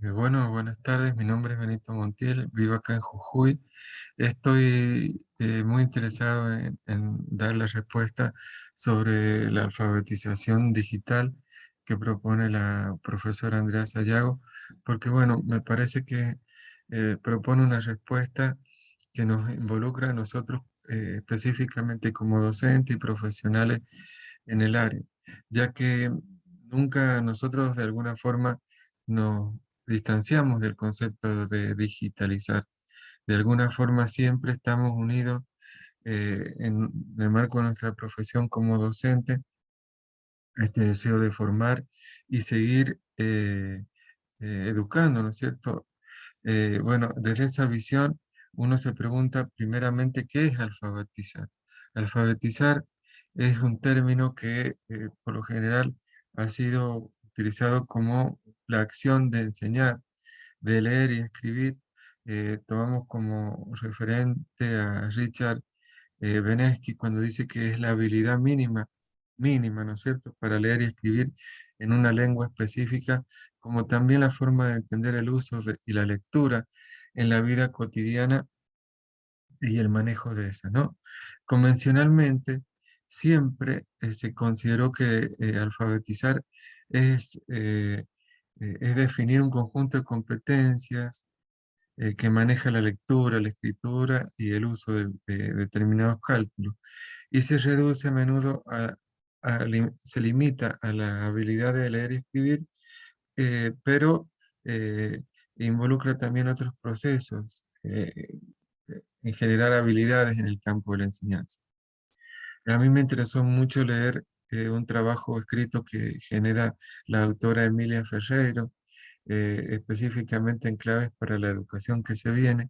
Bueno, buenas tardes. Mi nombre es Benito Montiel, vivo acá en Jujuy. Estoy muy interesado en dar la respuesta sobre la alfabetización digital que propone la profesora Andrea Sayago, porque bueno, me parece que propone una respuesta que nos involucra a nosotros específicamente como docentes y profesionales en el área, ya que nunca nosotros de alguna forma nos distanciamos del concepto de digitalizar. De alguna forma siempre estamos unidos en el marco de nuestra profesión como docente, a este deseo de formar y seguir educando, ¿no es cierto? Bueno, desde esa visión uno se pregunta primeramente qué es alfabetizar. Alfabetizar es un término que por lo general ha sido utilizado como la acción de enseñar, de leer y escribir. Tomamos como referente a Richard Benesky cuando dice que es la habilidad mínima, ¿no es cierto?, para leer y escribir en una lengua específica, como también la forma de entender el uso y la lectura en la vida cotidiana y el manejo de esa, ¿no? Convencionalmente, siempre se consideró que alfabetizar es definir un conjunto de competencias que maneja la lectura, la escritura y el uso de determinados cálculos. Y se reduce a menudo se limita a la habilidad de leer y escribir, pero eh, involucra también otros procesos en generar habilidades en el campo de la enseñanza. A mí me interesó mucho leer un trabajo escrito que genera la autora Emilia Ferreiro, específicamente en claves para la educación que se viene,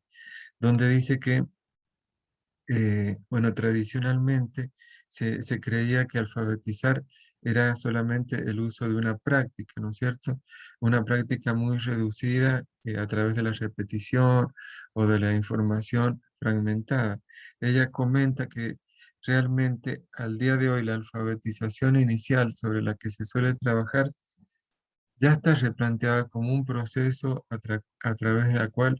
donde dice que, bueno, tradicionalmente se creía que alfabetizar era solamente el uso de una práctica, ¿no es cierto? Una práctica muy reducida a través de la repetición o de la información fragmentada. Ella comenta que realmente al día de hoy la alfabetización inicial sobre la que se suele trabajar ya está replanteada como un proceso a través de la cual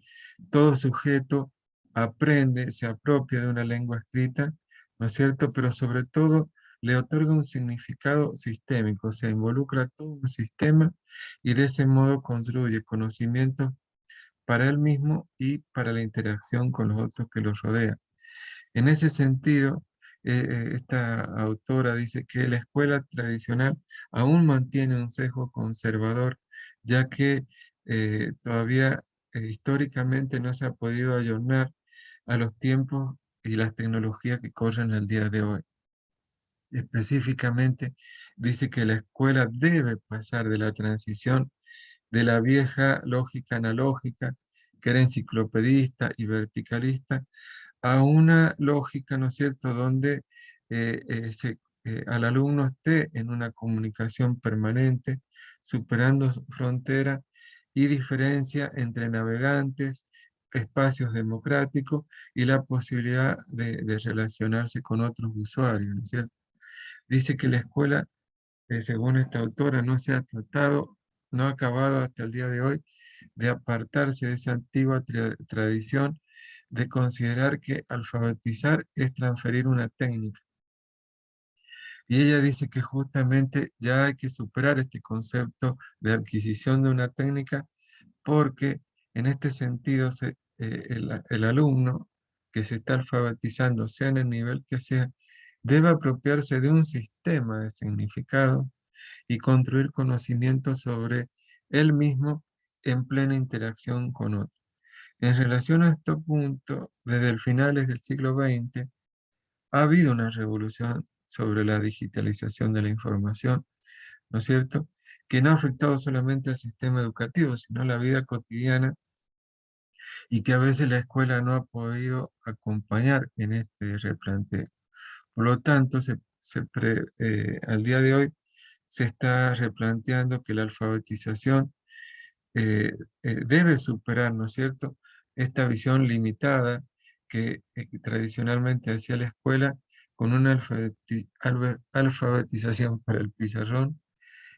todo sujeto aprende, se apropia de una lengua escrita, ¿no es cierto? Pero sobre todo le otorga un significado sistémico, se involucra todo un sistema y de ese modo construye conocimiento para él mismo y para la interacción con los otros que los rodean. En ese sentido, esta autora dice que la escuela tradicional aún mantiene un sesgo conservador, ya que todavía históricamente no se ha podido ayornar a los tiempos y las tecnologías que corren al día de hoy. Específicamente, dice que la escuela debe pasar de la transición de la vieja lógica analógica, que era enciclopedista y verticalista, a una lógica, ¿no es cierto?, donde al alumno esté en una comunicación permanente, superando frontera y diferencia entre navegantes, espacios democráticos y la posibilidad de relacionarse con otros usuarios, ¿no es cierto? Dice que la escuela, según esta autora, no se ha tratado, no ha acabado hasta el día de hoy de apartarse de esa antigua tradición de considerar que alfabetizar es transferir una técnica. Y ella dice que justamente ya hay que superar este concepto de adquisición de una técnica porque en este sentido el alumno que se está alfabetizando, sea en el nivel que sea, debe apropiarse de un sistema de significado y construir conocimiento sobre él mismo en plena interacción con otros. En relación a este punto, desde el finales del siglo XX, ha habido una revolución sobre la digitalización de la información, ¿no es cierto?, que no ha afectado solamente al sistema educativo, sino a la vida cotidiana y que a veces la escuela no ha podido acompañar en este replanteo. Por lo tanto, al día de hoy se está replanteando que la alfabetización eh, debe superar, ¿no es cierto?, esta visión limitada que tradicionalmente hacía la escuela con una alfabetización para el pizarrón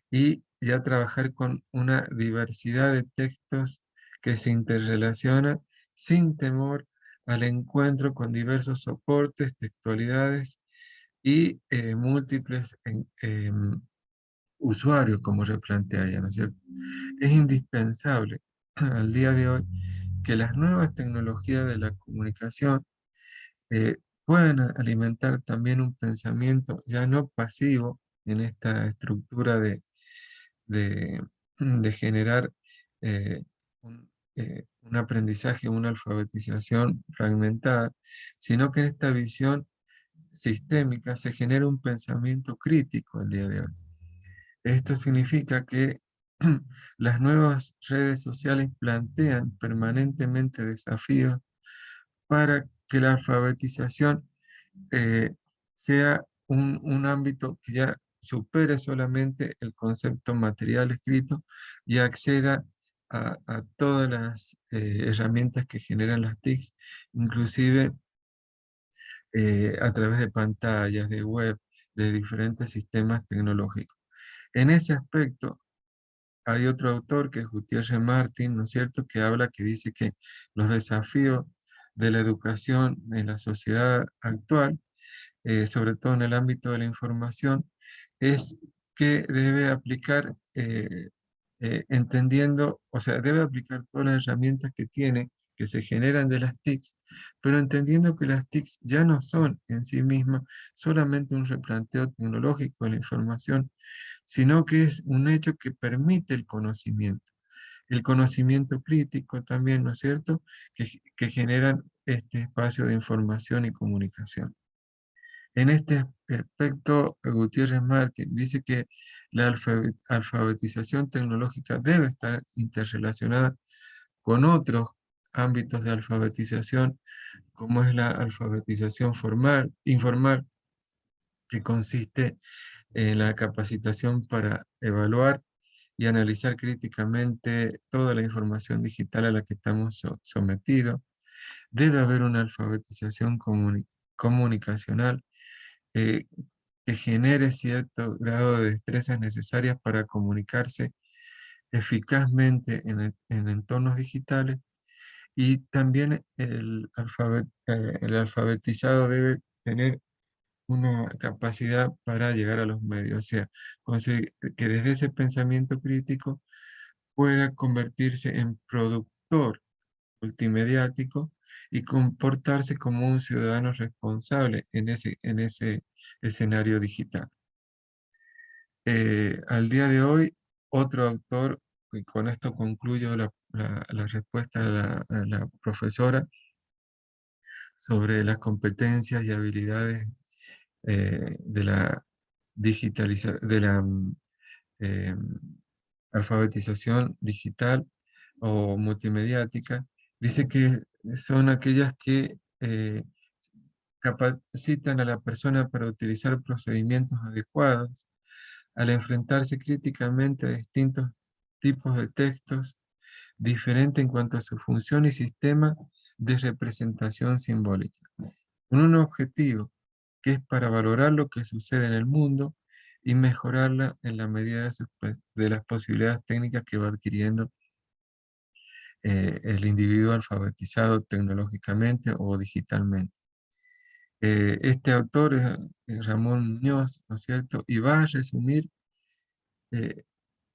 y ya trabajar con una diversidad de textos que se interrelacionan sin temor al encuentro con diversos soportes, textualidades y múltiples usuarios, como se plantea ya, ¿no es cierto? Es indispensable al día de hoy que las nuevas tecnologías de la comunicación puedan alimentar también un pensamiento ya no pasivo en esta estructura de, de generar eh, un aprendizaje, una alfabetización fragmentada, sino que en esta visión sistémica se genera un pensamiento crítico el día de hoy. Esto significa que las nuevas redes sociales plantean permanentemente desafíos para que la alfabetización eh, sea un ámbito que ya supere solamente el concepto material escrito y acceda a todas las herramientas que generan las TICs, inclusive a través de pantallas, de web, de diferentes sistemas tecnológicos. En ese aspecto, hay otro autor que es Gutiérrez Martín, ¿no es cierto?, que habla, que dice que los desafíos de la educación en la sociedad actual, sobre todo en el ámbito de la información, es que debe aplicar, entendiendo, o sea, debe aplicar todas las herramientas que tiene, que se generan de las TICs, pero entendiendo que las TICs ya no son en sí mismas solamente un replanteo tecnológico de la información, sino que es un hecho que permite el conocimiento crítico también, ¿no es cierto?, que generan este espacio de información y comunicación. En este aspecto, Gutiérrez Martín dice que la alfabetización tecnológica debe estar interrelacionada con otros ámbitos de alfabetización, como es la alfabetización formal, informal, que consiste en la capacitación para evaluar y analizar críticamente toda la información digital a la que estamos sometidos. Debe haber una alfabetización comunicacional eh, que genere cierto grado de destrezas necesarias para comunicarse eficazmente en entornos digitales, y también el alfabetizado debe tener una capacidad para llegar a los medios, o sea, que desde ese pensamiento crítico pueda convertirse en productor multimediático y comportarse como un ciudadano responsable en ese escenario digital. Al día de hoy, otro autor, y con esto concluyo la respuesta a la profesora sobre las competencias y habilidades de la de la eh, alfabetización digital o multimediática, dice que son aquellas que capacitan a la persona para utilizar procedimientos adecuados al enfrentarse críticamente a distintos tipos de textos, diferente en cuanto a su función y sistema de representación simbólica, con un objetivo que es para valorar lo que sucede en el mundo y mejorarla en la medida de las posibilidades técnicas que va adquiriendo el individuo alfabetizado tecnológicamente o digitalmente. Este autor es Ramón Muñoz, ¿no es cierto? Y va a resumir eh,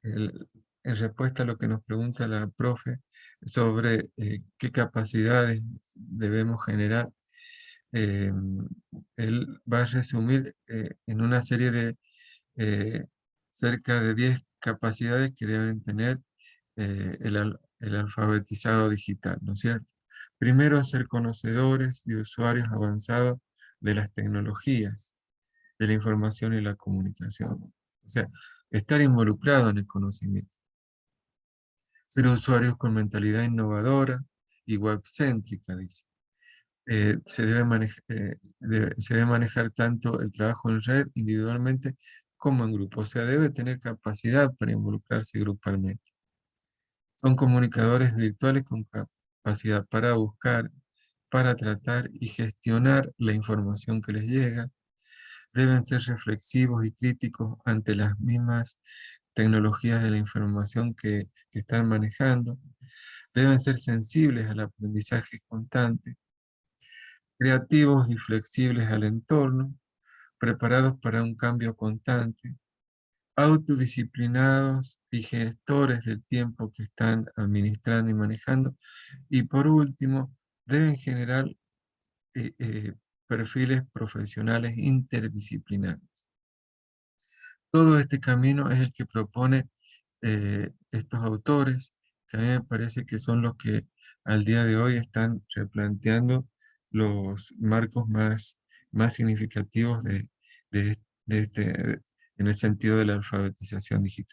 en respuesta a lo que nos pregunta la profe sobre qué capacidades debemos generar. eh, Él va a resumir en una serie de eh, cerca de 10 capacidades que deben tener el alfabetizado digital, ¿no es cierto? Primero, ser conocedores y usuarios avanzados de las tecnologías, de la información y la comunicación. O sea, estar involucrado en el conocimiento. Ser usuarios con mentalidad innovadora y webcéntrica, dice. Se debe manejar tanto el trabajo en red individualmente como en grupo. O sea, debe tener capacidad para involucrarse grupalmente. Son comunicadores virtuales con capacidad para buscar, para tratar y gestionar la información que les llega. Deben ser reflexivos y críticos ante las mismas tecnologías de la información que están manejando. Deben ser sensibles al aprendizaje constante, creativos y flexibles al entorno, preparados para un cambio constante, autodisciplinados y gestores del tiempo que están administrando y manejando. Y por último, deben generar eh, eh, perfiles profesionales interdisciplinarios. Todo este camino es el que propone estos autores, que a mí me parece que son los que al día de hoy están replanteando los marcos más significativos de, de este, en el sentido de la alfabetización digital.